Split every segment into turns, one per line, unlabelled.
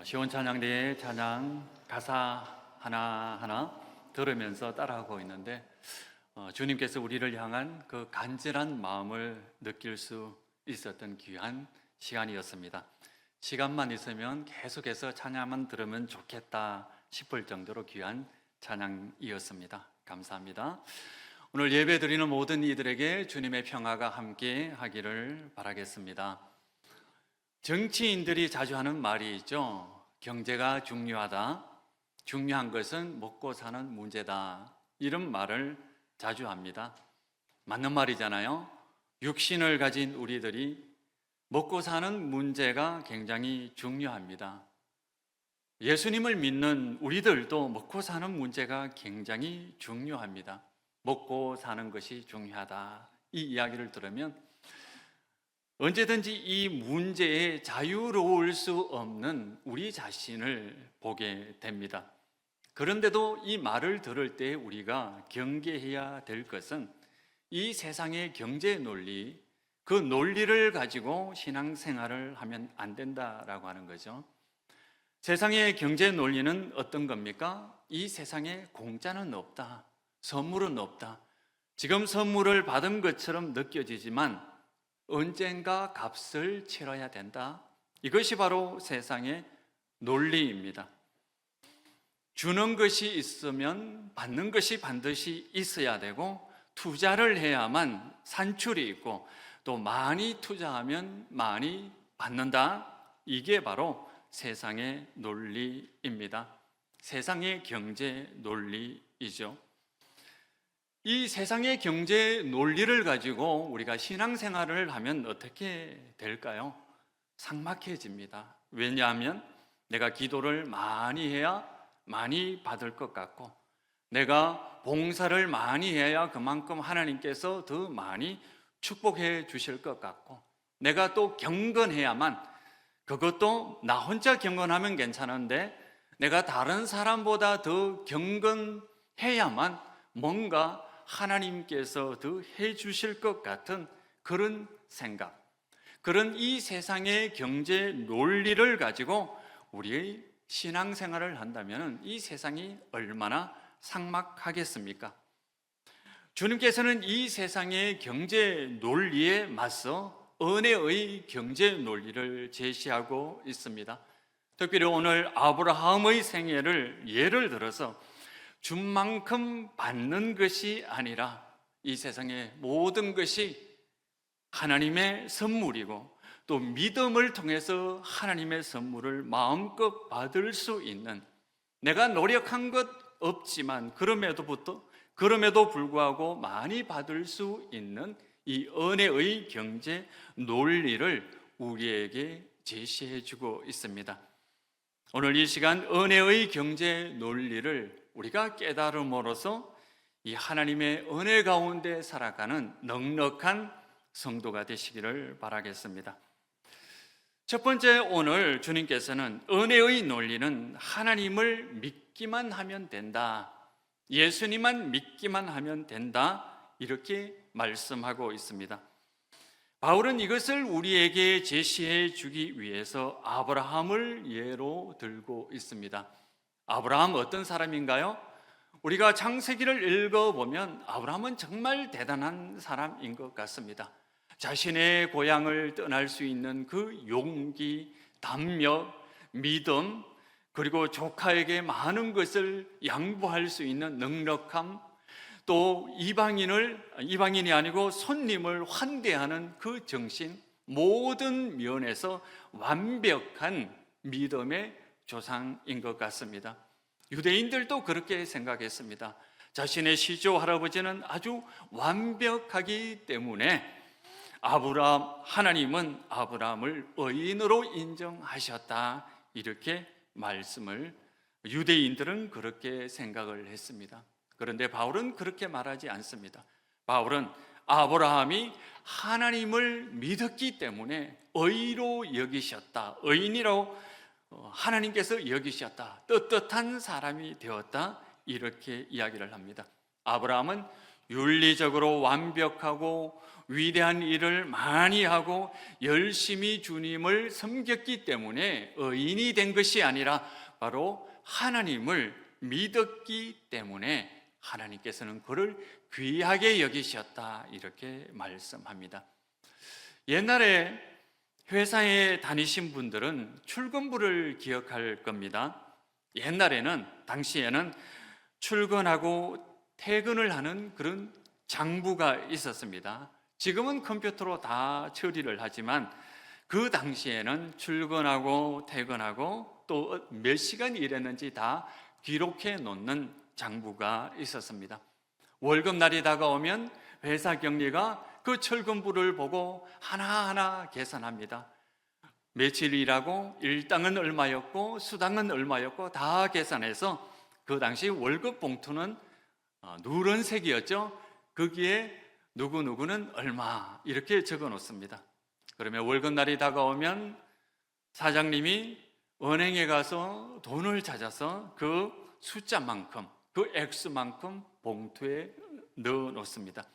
시온찬양대의 찬양 가사 하나하나 들으면서 따라하고 있는데 주님께서 우리를 향한 그 간절한 마음을 느낄 수 있었던 귀한 시간이었습니다. 시간만 있으면 계속해서 찬양만 들으면 좋겠다 싶을 정도로 귀한 찬양이었습니다. 감사합니다. 오늘 예배 드리는 모든 이들에게 주님의 평화가 함께 하기를 바라겠습니다. 정치인들이 자주 하는 말이 있죠. 경제가 중요하다. 중요한 것은 먹고 사는 문제다. 이런 말을 자주 합니다. 맞는 말이잖아요. 육신을 가진 우리들이 먹고 사는 문제가 굉장히 중요합니다. 예수님을 믿는 우리들도 먹고 사는 문제가 굉장히 중요합니다. 먹고 사는 것이 중요하다. 이 이야기를 들으면 언제든지 이 문제에 자유로울 수 없는 우리 자신을 보게 됩니다. 그런데도 이 말을 들을 때 우리가 경계해야 될 것은 이 세상의 경제 논리, 그 논리를 가지고 신앙생활을 하면 안 된다라고 하는 거죠. 세상의 경제 논리는 어떤 겁니까? 이 세상에 공짜는 없다. 선물은 없다. 지금 선물을 받은 것처럼 느껴지지만 언젠가 값을 치러야 된다. 이것이 바로 세상의 논리입니다. 주는 것이 있으면 받는 것이 반드시 있어야 되고 투자를 해야만 산출이 있고 또 많이 투자하면 많이 받는다. 이게 바로 세상의 논리입니다. 세상의 경제 논리이죠. 이 세상의 경제 논리를 가지고 우리가 신앙생활을 하면 어떻게 될까요? 삭막해집니다. 왜냐하면 내가 기도를 많이 해야 많이 받을 것 같고 내가 봉사를 많이 해야 그만큼 하나님께서 더 많이 축복해 주실 것 같고 내가 또 경건해야만, 그것도 나 혼자 경건하면 괜찮은데 내가 다른 사람보다 더 경건해야만 뭔가 하나님께서 더 해주실 것 같은 그런 생각, 그런 이 세상의 경제 논리를 가지고 우리의 신앙생활을 한다면 이 세상이 얼마나 삭막하겠습니까? 주님께서는 이 세상의 경제 논리에 맞서 은혜의 경제 논리를 제시하고 있습니다. 특별히 오늘 아브라함의 생애를 예를 들어서 준 만큼 받는 것이 아니라 이 세상의 모든 것이 하나님의 선물이고 또 믿음을 통해서 하나님의 선물을 마음껏 받을 수 있는, 내가 노력한 것 없지만 그럼에도 불구하고 많이 받을 수 있는 이 은혜의 경제 논리를 우리에게 제시해 주고 있습니다. 오늘 이 시간 은혜의 경제 논리를 우리가 깨달음으로써 이 하나님의 은혜 가운데 살아가는 넉넉한 성도가 되시기를 바라겠습니다. 첫 번째, 오늘 주님께서는 은혜의 논리는 하나님을 믿기만 하면 된다, 예수님만 믿기만 하면 된다, 이렇게 말씀하고 있습니다. 바울은 이것을 우리에게 제시해 주기 위해서 아브라함을 예로 들고 있습니다. 아브라함 어떤 사람인가요? 우리가 창세기를 읽어보면 아브라함은 정말 대단한 사람인 것 같습니다. 자신의 고향을 떠날 수 있는 그 용기, 담력, 믿음, 그리고 조카에게 많은 것을 양보할 수 있는 넉넉함, 또 이방인이 아니고 손님을 환대하는 그 정신, 모든 면에서 완벽한 믿음의 조상인 것 같습니다. 유대인들도 그렇게 생각했습니다. 자신의 시조 할아버지는 아주 완벽하기 때문에 하나님은 아브라함을 의인으로 인정하셨다, 이렇게 말씀을, 유대인들은 그렇게 생각을 했습니다. 그런데 바울은 그렇게 말하지 않습니다. 바울은 아브라함이 하나님을 믿었기 때문에 의로 여기셨다, 의인이라고 하나님께서 여기셨다, 떳떳한 사람이 되었다, 이렇게 이야기를 합니다. 아브라함은 윤리적으로 완벽하고 위대한 일을 많이 하고 열심히 주님을 섬겼기 때문에 의인이 된 것이 아니라 바로 하나님을 믿었기 때문에 하나님께서는 그를 귀하게 여기셨다, 이렇게 말씀합니다. 옛날에 회사에 다니신 분들은 출근부를 기억할 겁니다. 당시에는 출근하고 퇴근을 하는 그런 장부가 있었습니다. 지금은 컴퓨터로 다 처리를 하지만 그 당시에는 출근하고 퇴근하고 또 몇 시간 일했는지 다 기록해 놓는 장부가 있었습니다. 월급날이 다가오면 회사 경리가 그 출근부를 보고 하나하나 계산합니다. 며칠 일하고 일당은 얼마였고 수당은 얼마였고 다 계산해서 그 당시 월급 봉투는 누런색이었죠. 거기에 누구누구는 얼마 이렇게 적어 놓습니다. 그러면 월급날이 다가오면 사장님이 은행에 가서 돈을 찾아서 그 숫자만큼, 그 액수만큼 봉투에 넣어 놓습니다.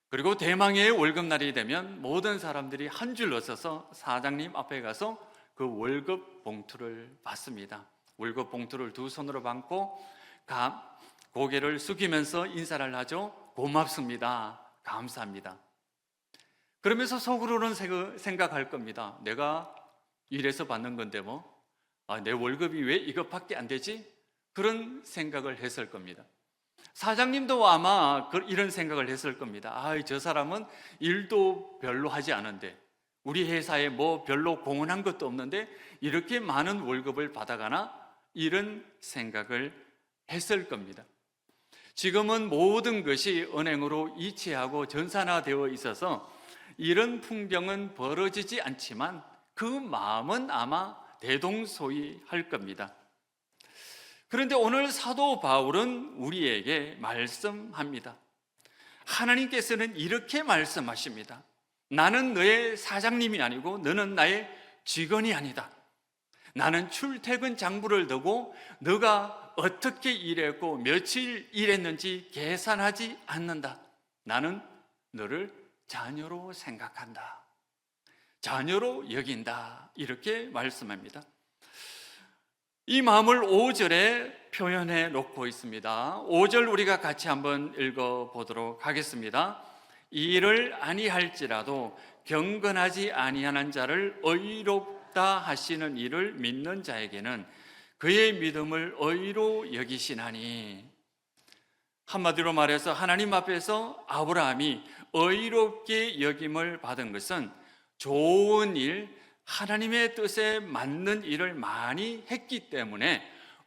그리고 대망의 월급날이 되면 모든 사람들이 한 줄로 서서 사장님 앞에 가서 그 월급 봉투를 받습니다. 월급 봉투를 두 손으로 받고 고개를 숙이면서 인사를 하죠. 고맙습니다. 감사합니다. 그러면서 속으로는 생각할 겁니다. 내가 일해서 받는 건데 내 월급이 왜 이것밖에 안 되지? 그런 생각을 했을 겁니다. 사장님도 아마 이런 생각을 했을 겁니다. 저 사람은 일도 별로 하지 않은데, 우리 회사에 별로 공헌한 것도 없는데 이렇게 많은 월급을 받아가나? 이런 생각을 했을 겁니다. 지금은 모든 것이 은행으로 이체하고 전산화되어 있어서 이런 풍경은 벌어지지 않지만 그 마음은 아마 대동소이할 겁니다. 그런데 오늘 사도 바울은 우리에게 말씀합니다. 하나님께서는 이렇게 말씀하십니다. 나는 너의 사장님이 아니고 너는 나의 직원이 아니다. 나는 출퇴근 장부를 두고 너가 어떻게 일했고 며칠 일했는지 계산하지 않는다. 나는 너를 자녀로 생각한다. 자녀로 여긴다. 이렇게 말씀합니다. 이 마음을 5절에 표현해 놓고 있습니다. 5절 우리가 같이 한번 읽어보도록 하겠습니다. 이를 아니할지라도 경건하지 아니하는 자를 의롭다 하시는 이를 믿는 자에게는 그의 믿음을 의로 여기시나니. 한마디로 말해서 하나님 앞에서 아브라함이 의롭게 여김을 받은 것은 좋은 일, 하나님의 뜻에 맞는 일을 많이 했기 때문에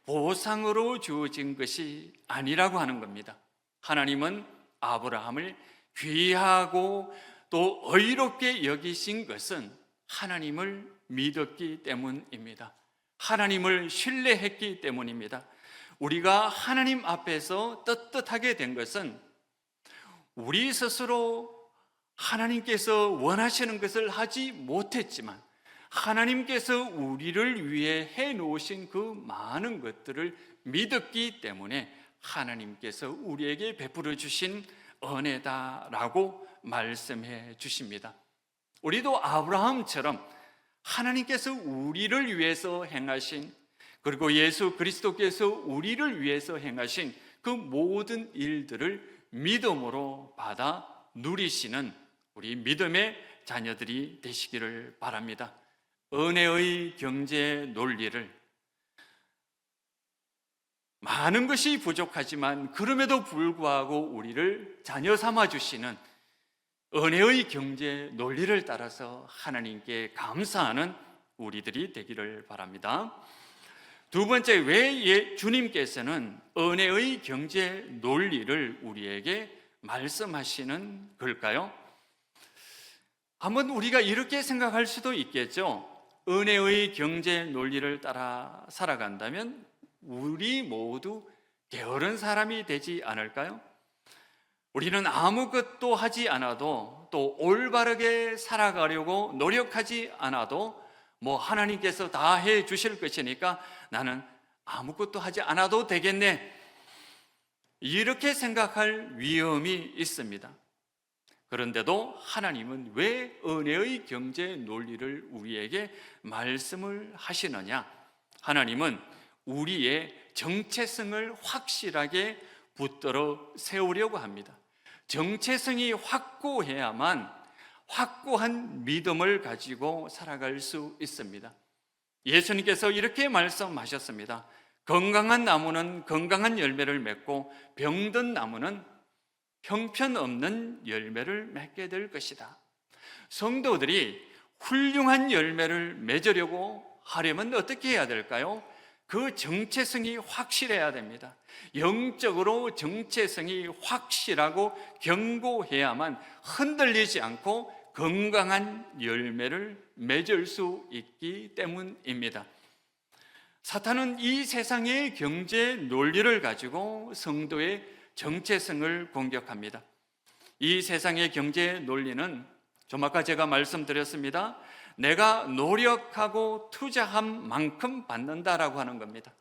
보상으로 주어진 것이 아니라고 하는 겁니다. 하나님은 아브라함을 귀하고 또 의롭게 여기신 것은 하나님을 믿었기 때문입니다. 하나님을 신뢰했기 때문입니다. 우리가 하나님 앞에서 떳떳하게 된 것은 우리 스스로 하나님께서 원하시는 것을 하지 못했지만 하나님께서 우리를 위해 해놓으신 그 많은 것들을 믿었기 때문에 하나님께서 우리에게 베풀어 주신 은혜다라고 말씀해 주십니다. 우리도 아브라함처럼 하나님께서 우리를 위해서 행하신, 그리고 예수 그리스도께서 우리를 위해서 행하신 그 모든 일들을 믿음으로 받아 누리시는 우리 믿음의 자녀들이 되시기를 바랍니다. 은혜의 경제 논리를, 많은 것이 부족하지만 그럼에도 불구하고 우리를 자녀 삼아 주시는 은혜의 경제 논리를 따라서 하나님께 감사하는 우리들이 되기를 바랍니다. 두 번째, 왜 주님께서는 은혜의 경제 논리를 우리에게 말씀하시는 걸까요? 한번 우리가 이렇게 생각할 수도 있겠죠. 은혜의 경제 논리를 따라 살아간다면 우리 모두 게으른 사람이 되지 않을까요? 우리는 아무것도 하지 않아도, 또 올바르게 살아가려고 노력하지 않아도 하나님께서 다 해 주실 것이니까 나는 아무것도 하지 않아도 되겠네, 이렇게 생각할 위험이 있습니다. 그런데도 하나님은 왜 은혜의 경제 논리를 우리에게 말씀을 하시느냐? 하나님은 우리의 정체성을 확실하게 붙들어 세우려고 합니다. 정체성이 확고해야만 확고한 믿음을 가지고 살아갈 수 있습니다. 예수님께서 이렇게 말씀하셨습니다. 건강한 나무는 건강한 열매를 맺고 병든 나무는 형편없는 열매를 맺게 될 것이다. 성도들이 훌륭한 열매를 맺으려고 하려면 어떻게 해야 될까요? 그 정체성이 확실해야 됩니다. 영적으로 정체성이 확실하고 견고해야만 흔들리지 않고 건강한 열매를 맺을 수 있기 때문입니다. 사탄은 이 세상의 경제 논리를 가지고 성도의 정체성을 공격합니다. 이 세상의 경제 논리는 좀 아까 제가 말씀드렸습니다. 내가 노력하고 투자한 만큼 받는다라고 하는 겁니다.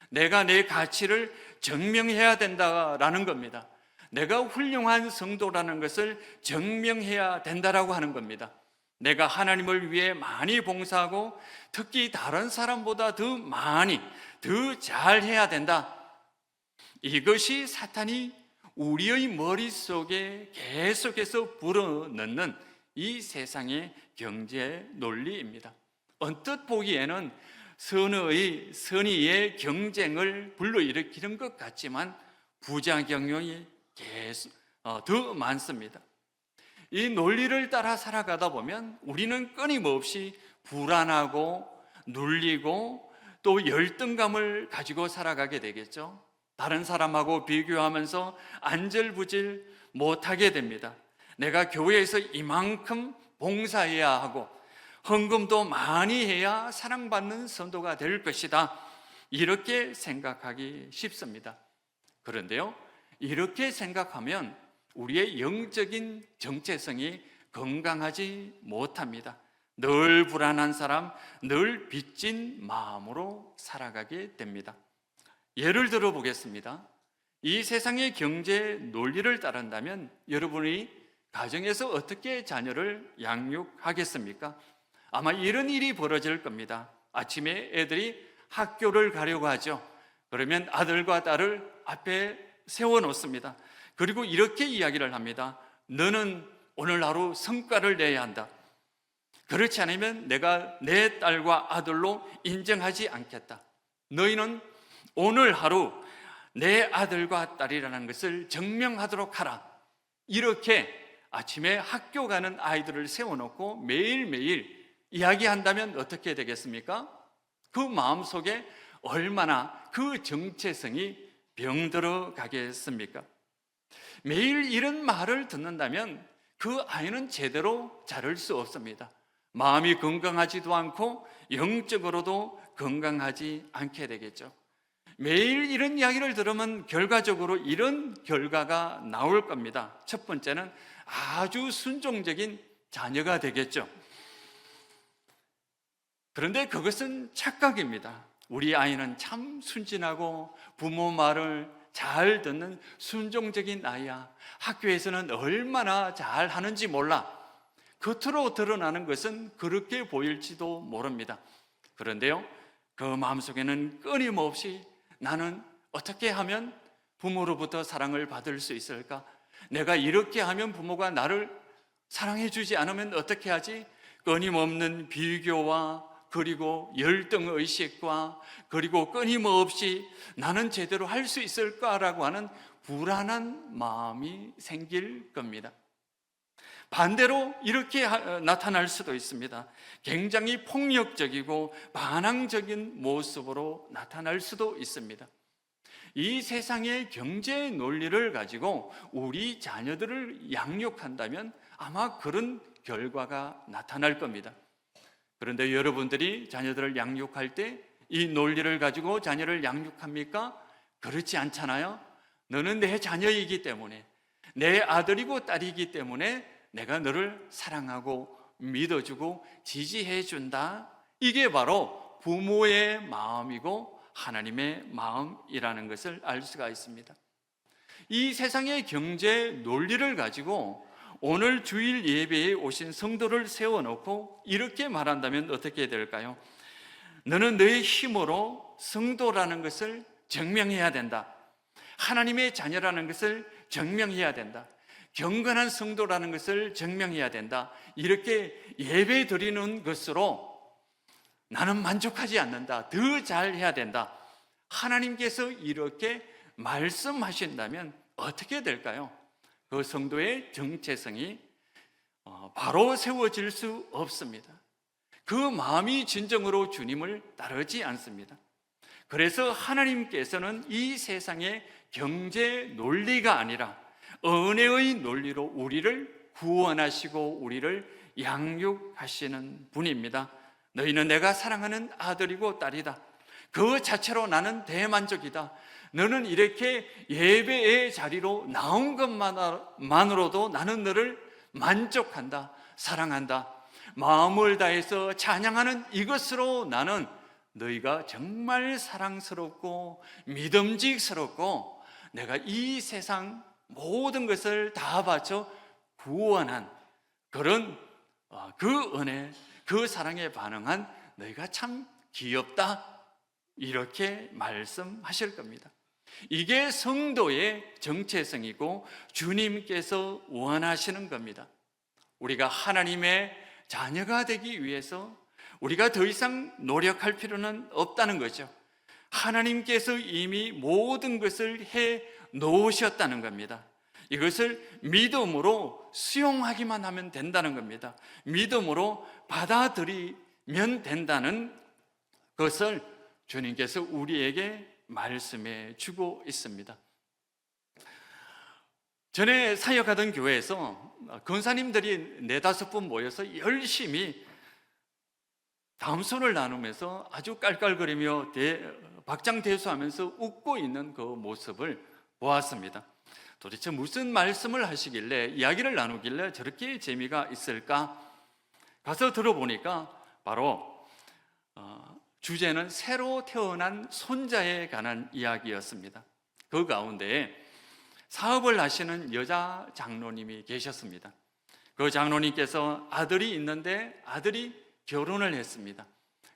내가 내 가치를 증명해야 된다라는 겁니다. 내가 훌륭한 성도라는 것을 증명해야 된다라고 하는 겁니다. 내가 하나님을 위해 많이 봉사하고 특히 다른 사람보다 더 많이, 더 잘해야 된다. 이것이 사탄이 우리의 머릿속에 계속해서 불어넣는 이 세상의 경제 논리입니다. 언뜻 보기에는 선의의 경쟁을 불러일으키는 것 같지만 부작용이 더 많습니다. 이 논리를 따라 살아가다 보면 우리는 끊임없이 불안하고 눌리고 또 열등감을 가지고 살아가게 되겠죠. 다른 사람하고 비교하면서 안절부절 못하게 됩니다. 내가 교회에서 이만큼 봉사해야 하고 헌금도 많이 해야 사랑받는 성도가 될 것이다. 이렇게 생각하기 쉽습니다. 그런데요, 이렇게 생각하면 우리의 영적인 정체성이 건강하지 못합니다. 늘 불안한 사람, 늘 빚진 마음으로 살아가게 됩니다. 예를 들어 보겠습니다. 이 세상의 경제 논리를 따른다면 여러분이 가정에서 어떻게 자녀를 양육하겠습니까? 아마 이런 일이 벌어질 겁니다. 아침에 애들이 학교를 가려고 하죠. 그러면 아들과 딸을 앞에 세워놓습니다. 그리고 이렇게 이야기를 합니다. 너는 오늘 하루 성과를 내야 한다. 그렇지 않으면 내가 내 딸과 아들로 인정하지 않겠다. 너희는 오늘 하루 내 아들과 딸이라는 것을 증명하도록 하라. 이렇게 아침에 학교 가는 아이들을 세워놓고 매일매일 이야기한다면 어떻게 되겠습니까? 그 마음속에 얼마나 그 정체성이 병들어 가겠습니까? 매일 이런 말을 듣는다면 그 아이는 제대로 자랄 수 없습니다. 마음이 건강하지도 않고 영적으로도 건강하지 않게 되겠죠. 매일 이런 이야기를 들으면 결과적으로 이런 결과가 나올 겁니다. 첫 번째는 아주 순종적인 자녀가 되겠죠. 그런데 그것은 착각입니다. 우리 아이는 참 순진하고 부모 말을 잘 듣는 순종적인 아이야. 학교에서는 얼마나 잘 하는지 몰라. 겉으로 드러나는 것은 그렇게 보일지도 모릅니다. 그런데요, 그 마음속에는 끊임없이 나는 어떻게 하면 부모로부터 사랑을 받을 수 있을까? 내가 이렇게 하면 부모가 나를 사랑해 주지 않으면 어떻게 하지? 끊임없는 비교와 그리고 열등의식과 그리고 끊임없이 나는 제대로 할 수 있을까라고 하는 불안한 마음이 생길 겁니다. 반대로 이렇게 나타날 수도 있습니다. 굉장히 폭력적이고 반항적인 모습으로 나타날 수도 있습니다. 이 세상의 경제 논리를 가지고 우리 자녀들을 양육한다면 아마 그런 결과가 나타날 겁니다. 그런데 여러분들이 자녀들을 양육할 때 이 논리를 가지고 자녀를 양육합니까? 그렇지 않잖아요. 너는 내 자녀이기 때문에, 내 아들이고 딸이기 때문에 내가 너를 사랑하고 믿어주고 지지해준다. 이게 바로 부모의 마음이고 하나님의 마음이라는 것을 알 수가 있습니다. 이 세상의 경제 논리를 가지고 오늘 주일 예배에 오신 성도를 세워놓고 이렇게 말한다면 어떻게 될까요? 너는 너의 힘으로 성도라는 것을 증명해야 된다. 하나님의 자녀라는 것을 증명해야 된다. 경건한 성도라는 것을 증명해야 된다. 이렇게 예배 드리는 것으로 나는 만족하지 않는다. 더 잘해야 된다. 하나님께서 이렇게 말씀하신다면 어떻게 될까요? 그 성도의 정체성이 바로 세워질 수 없습니다. 그 마음이 진정으로 주님을 따르지 않습니다. 그래서 하나님께서는 이 세상의 경제 논리가 아니라 은혜의 논리로 우리를 구원하시고 우리를 양육하시는 분입니다. 너희는 내가 사랑하는 아들이고 딸이다. 그 자체로 나는 대만족이다. 너는 이렇게 예배의 자리로 나온 것만으로도 나는 너를 만족한다, 사랑한다. 마음을 다해서 찬양하는 이것으로 나는 너희가 정말 사랑스럽고 믿음직스럽고 내가 이 세상 모든 것을 다 바쳐 구원한 그런 그 은혜, 그 사랑에 반응한 너희가 참 귀엽다. 이렇게 말씀하실 겁니다. 이게 성도의 정체성이고 주님께서 원하시는 겁니다. 우리가 하나님의 자녀가 되기 위해서 우리가 더 이상 노력할 필요는 없다는 거죠. 하나님께서 이미 모든 것을 해 놓으셨다는 겁니다. 이것을 믿음으로 수용하기만 하면 된다는 겁니다. 믿음으로 받아들이면 된다는 것을 주님께서 우리에게 말씀해 주고 있습니다. 전에 사역하던 교회에서 권사님들이 4-5분 모여서 열심히 담소를 나누면서 아주 깔깔거리며 박장대소하면서 웃고 있는 그 모습을 보았습니다. 도대체 무슨 말씀을 하시길래, 이야기를 나누길래 저렇게 재미가 있을까? 가서 들어보니까 바로 주제는 새로 태어난 손자에 관한 이야기였습니다. 그 가운데 사업을 하시는 여자 장로님이 계셨습니다. 그 장로님께서 아들이 있는데 아들이 결혼을 했습니다.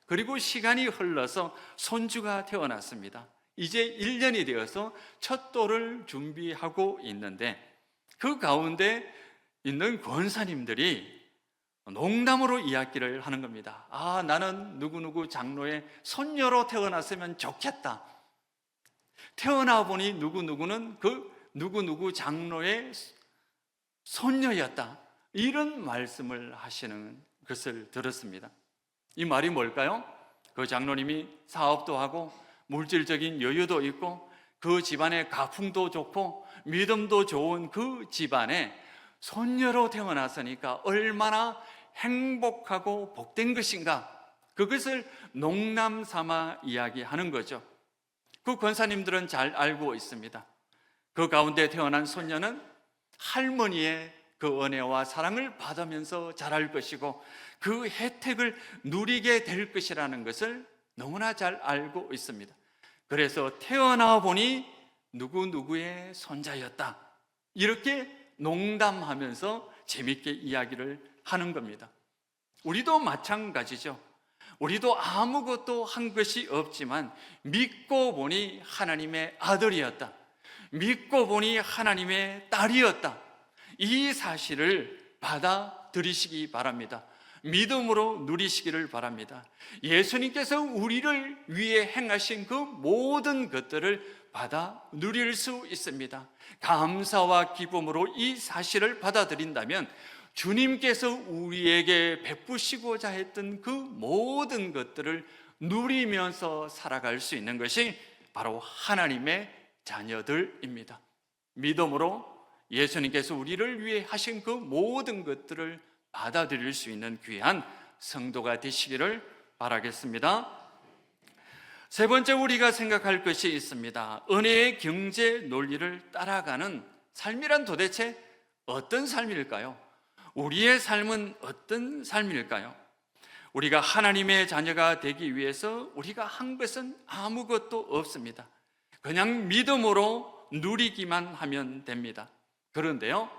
그리고 시간이 흘러서 손주가 태어났습니다. 이제 1년이 되어서 첫 돌을 준비하고 있는데 그 가운데 있는 권사님들이 농담으로 이야기를 하는 겁니다. 나는 누구누구 장로의 손녀로 태어났으면 좋겠다. 태어나 보니 누구누구는 그 누구누구 장로의 손녀였다. 이런 말씀을 하시는 것을 들었습니다. 이 말이 뭘까요? 그 장로님이 사업도 하고 물질적인 여유도 있고 그 집안의 가풍도 좋고 믿음도 좋은 그 집안에 손녀로 태어났으니까 얼마나 행복하고 복된 것인가, 그것을 농담 삼아 이야기하는 거죠. 그 권사님들은 잘 알고 있습니다. 그 가운데 태어난 손녀는 할머니의 그 은혜와 사랑을 받으면서 자랄 것이고 그 혜택을 누리게 될 것이라는 것을 너무나 잘 알고 있습니다. 그래서 태어나 보니 누구누구의 손자였다. 이렇게 농담하면서 재밌게 이야기를 하는 겁니다. 우리도 마찬가지죠. 우리도 아무것도 한 것이 없지만 믿고 보니 하나님의 아들이었다. 믿고 보니 하나님의 딸이었다. 이 사실을 받아들이시기 바랍니다. 믿음으로 누리시기를 바랍니다. 예수님께서 우리를 위해 행하신 그 모든 것들을 받아 누릴 수 있습니다. 감사와 기쁨으로 이 사실을 받아들인다면 주님께서 우리에게 베푸시고자 했던 그 모든 것들을 누리면서 살아갈 수 있는 것이 바로 하나님의 자녀들입니다. 믿음으로 예수님께서 우리를 위해 하신 그 모든 것들을 받아들일 수 있는 귀한 성도가 되시기를 바라겠습니다. 세 번째, 우리가 생각할 것이 있습니다. 은혜의 경제 논리를 따라가는 삶이란 도대체 어떤 삶일까요? 우리의 삶은 어떤 삶일까요? 우리가 하나님의 자녀가 되기 위해서 우리가 한 것은 아무것도 없습니다. 그냥 믿음으로 누리기만 하면 됩니다. 그런데요,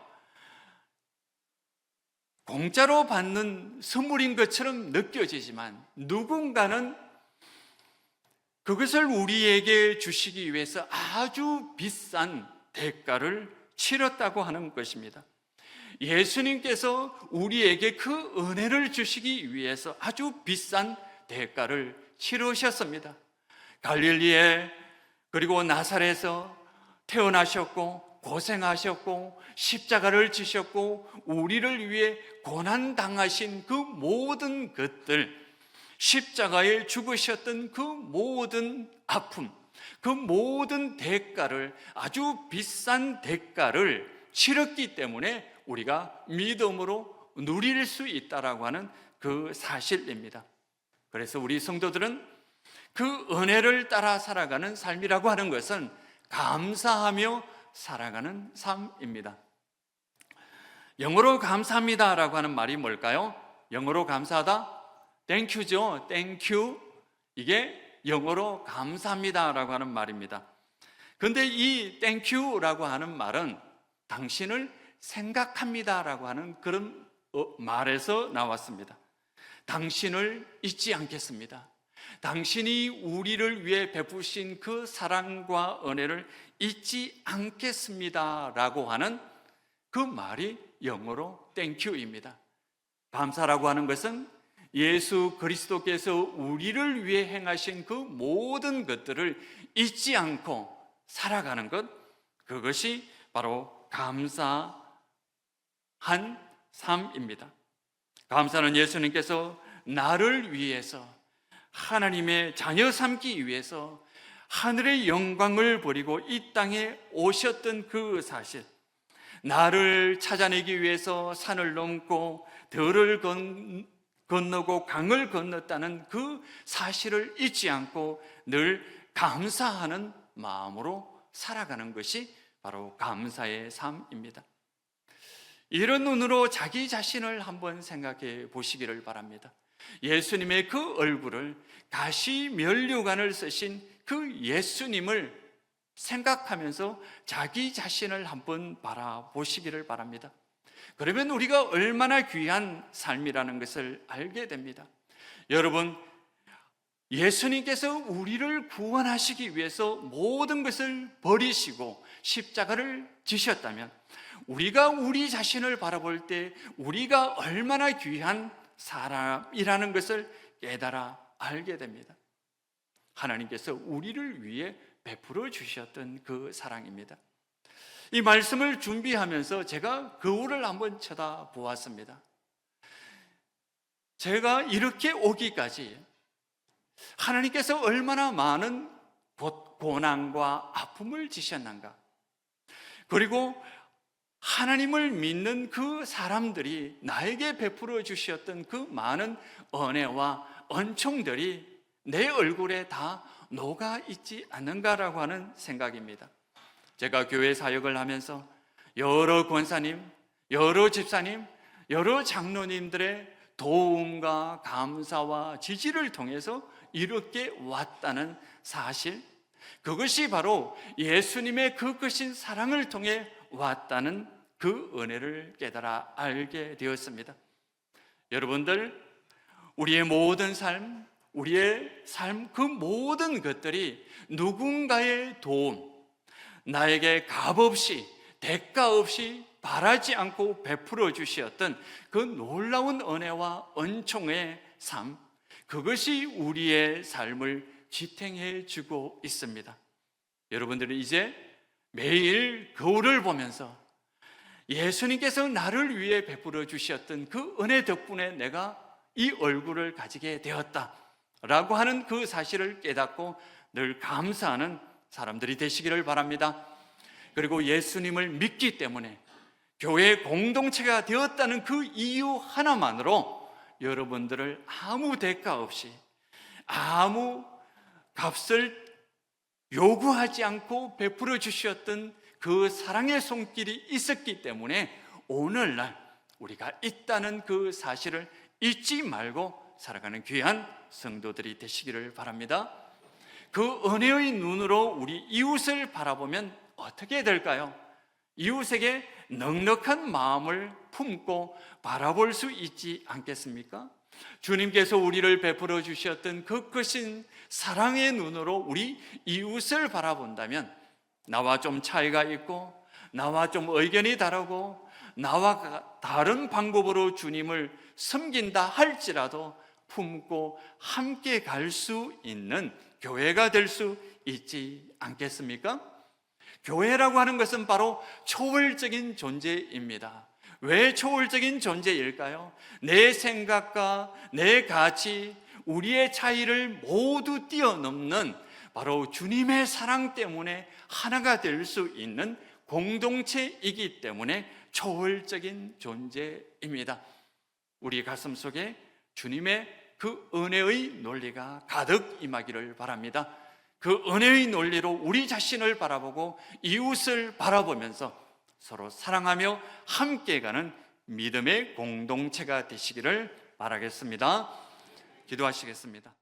공짜로 받는 선물인 것처럼 느껴지지만 누군가는 그것을 우리에게 주시기 위해서 아주 비싼 대가를 치렀다고 하는 것입니다. 예수님께서 우리에게 그 은혜를 주시기 위해서 아주 비싼 대가를 치르셨습니다. 갈릴리에 그리고 나사렛에서 태어나셨고 고생하셨고 십자가를 지셨고 우리를 위해 고난당하신 그 모든 것들, 십자가에 죽으셨던 그 모든 아픔, 그 모든 대가를, 아주 비싼 대가를 치렀기 때문에 우리가 믿음으로 누릴 수 있다라고 하는 그 사실입니다. 그래서 우리 성도들은 그 은혜를 따라 살아가는 삶이라고 하는 것은 감사하며 살아가는 삶입니다. 영어로 감사합니다라고 하는 말이 뭘까요? 영어로 감사하다? 땡큐죠. 땡큐. 이게 영어로 감사합니다라고 하는 말입니다. 그런데 이 땡큐라고 하는 말은 당신을 생각합니다라고 하는 그런 말에서 나왔습니다. 당신을 잊지 않겠습니다. 당신이 우리를 위해 베푸신 그 사랑과 은혜를 잊지 않겠습니다라고 하는 그 말이 영어로 땡큐입니다. 감사라고 하는 것은 예수 그리스도께서 우리를 위해 행하신 그 모든 것들을 잊지 않고 살아가는 것, 그것이 바로 감사한 삶입니다. 감사는 예수님께서 나를 위해서, 하나님의 자녀 삼기 위해서 하늘의 영광을 버리고 이 땅에 오셨던 그 사실, 나를 찾아내기 위해서 산을 넘고 들을 건너고 강을 건넜다는 그 사실을 잊지 않고 늘 감사하는 마음으로 살아가는 것이 바로 감사의 삶입니다. 이런 눈으로 자기 자신을 한번 생각해 보시기를 바랍니다. 예수님의 그 얼굴을, 가시 면류관을 쓰신 그 예수님을 생각하면서 자기 자신을 한번 바라보시기를 바랍니다. 그러면 우리가 얼마나 귀한 삶이라는 것을 알게 됩니다. 여러분, 예수님께서 우리를 구원하시기 위해서 모든 것을 버리시고 십자가를 지셨다면 우리가 우리 자신을 바라볼 때 우리가 얼마나 귀한 사람이라는 것을 깨달아 알게 됩니다. 하나님께서 우리를 위해 베풀어 주셨던 그 사랑입니다. 이 말씀을 준비하면서 제가 거울을 한번 쳐다보았습니다. 제가 이렇게 오기까지 하나님께서 얼마나 많은 고난과 아픔을 지셨는가, 그리고 하나님을 믿는 그 사람들이 나에게 베풀어 주셨던 그 많은 은혜와 은총들이 내 얼굴에 다 녹아 있지 않는가라고 하는 생각입니다. 제가 교회 사역을 하면서 여러 권사님, 여러 집사님, 여러 장로님들의 도움과 감사와 지지를 통해서 이렇게 왔다는 사실, 그것이 바로 예수님의 그 크신 사랑을 통해 왔다는 그 은혜를 깨달아 알게 되었습니다. 여러분들, 우리의 모든 삶, 우리의 삶, 그 모든 것들이 누군가의 도움, 나에게 값없이, 대가 없이 바라지 않고 베풀어 주셨던 그 놀라운 은혜와 은총의 삶, 그것이 우리의 삶을 지탱해 주고 있습니다. 여러분들은 이제 매일 거울을 보면서 예수님께서 나를 위해 베풀어 주셨던 그 은혜 덕분에 내가 이 얼굴을 가지게 되었다라고 하는 그 사실을 깨닫고 늘 감사하는 사람들이 되시기를 바랍니다. 그리고 예수님을 믿기 때문에 교회 공동체가 되었다는 그 이유 하나만으로 여러분들을 아무 대가 없이, 아무 값을 요구하지 않고 베풀어 주셨던 그 사랑의 손길이 있었기 때문에 오늘날 우리가 있다는 그 사실을 잊지 말고 살아가는 귀한 성도들이 되시기를 바랍니다. 그 은혜의 눈으로 우리 이웃을 바라보면 어떻게 될까요? 이웃에게 넉넉한 마음을 품고 바라볼 수 있지 않겠습니까? 주님께서 우리를 베풀어 주셨던 그 크신 사랑의 눈으로 우리 이웃을 바라본다면, 나와 좀 차이가 있고 나와 좀 의견이 다르고 나와 다른 방법으로 주님을 섬긴다 할지라도 품고 함께 갈 수 있는 교회가 될 수 있지 않겠습니까? 교회라고 하는 것은 바로 초월적인 존재입니다. 왜 초월적인 존재일까요? 내 생각과 내 가치, 우리의 차이를 모두 뛰어넘는 바로 주님의 사랑 때문에 하나가 될 수 있는 공동체이기 때문에 초월적인 존재입니다. 우리 가슴 속에 주님의 그 은혜의 논리가 가득 임하기를 바랍니다. 그 은혜의 논리로 우리 자신을 바라보고 이웃을 바라보면서 서로 사랑하며 함께 가는 믿음의 공동체가 되시기를 바라겠습니다. 기도하시겠습니다.